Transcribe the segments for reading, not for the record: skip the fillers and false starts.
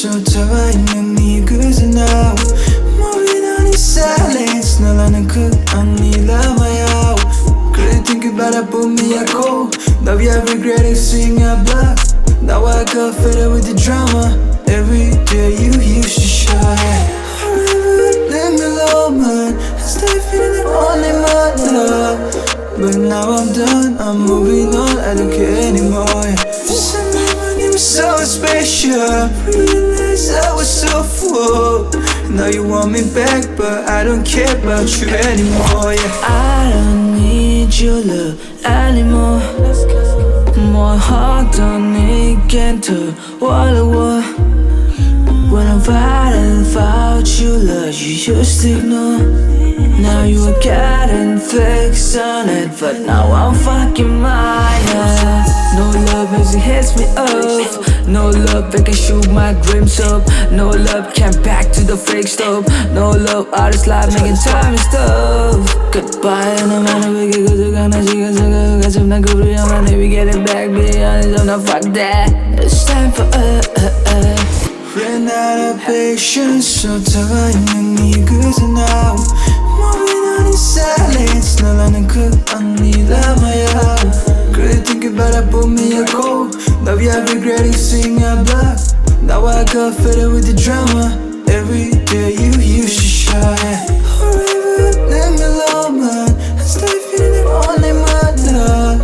쏟아와 있는 네 그새 now moving on in silence 널 아는 그 아니라마야 그래 think about it put me at go now we are regretting seeing our blood now I got fed up with the drama every day you used to shine forever leave me alone man I stay feeling it only my love but now I'm done I'm moving on I don't care anymore you were so special realized I was so full now you want me back but I don't care about you anymore I don't need your love anymore More heart don't need to what when I'm fighting without you love you just ignore now you are getting fixed on it but now I'm fucking mine no love as it hits me up no love that can shoot my dreams up no love can back to the fake stuff no love all this life making time and stuff goodbye and I'm out of it cause you're gonna see cause I'm not good with your money we get it back be honest I'm not fuck that it's time for ran out of patience 쏟아와 있는 네 그새 now moving on in silence 널 아는 그 아니라마야 그래 think about it put me at go now we are regretting seeing our blood now I got fed up with the drama every day you used to shine forever leave me alone man I stay feeling it only my love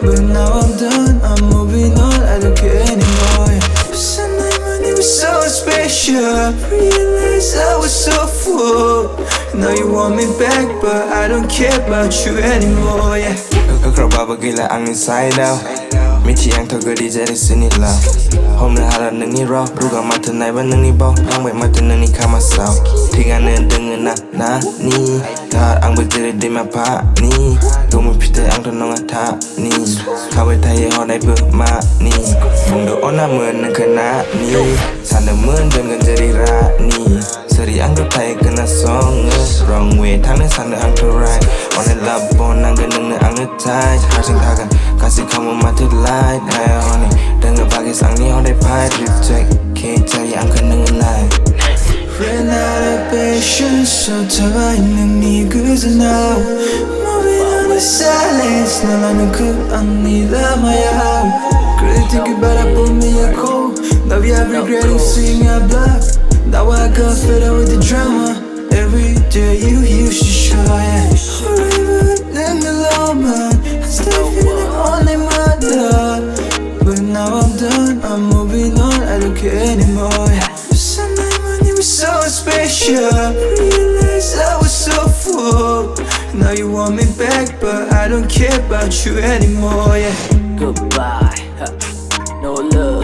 but now I'm done I'm moving on I don't care anymore you were so special realized I was so full now you want me back but I don't care about you anymore 그러봐보길 angin side out 미치 않다고 이제를 쓰니라 홈을 하라 능이 러 누가 맡은 나이바 능이 보 방배 맡은 능이 가마싸 티가는 등은 나니 다 앙부들이 뒤만 파니 도무 피대 앙도 너가 타니 가왜 타예 허나이브 마니 풍도 오나무는 그나니 산음은 등은 저리라니 서리 앙도 타예 끝났성은 wrong way 타는 산을 앙도 right on the love bone 앙도 능은 앙도 tight 하신 타간 가시 come on my light 나의 honey 등을 박이 쌍니 허리 파이 reject 개자리 안 끊는 light ran out of patience 쏟아와 있는 네 그새 now moving on in silence 널 아는 그 아니라마야 그래 think about it put me at go now we are regretting seeing our blood now I got fed up with the drama every day you used to shine forever leave me alone man I stay feeling it only my love but now I'm done I'm moving on I don't care anymore you were so special realized I was so full now you want me back but I don't care about you anymore goodbye no love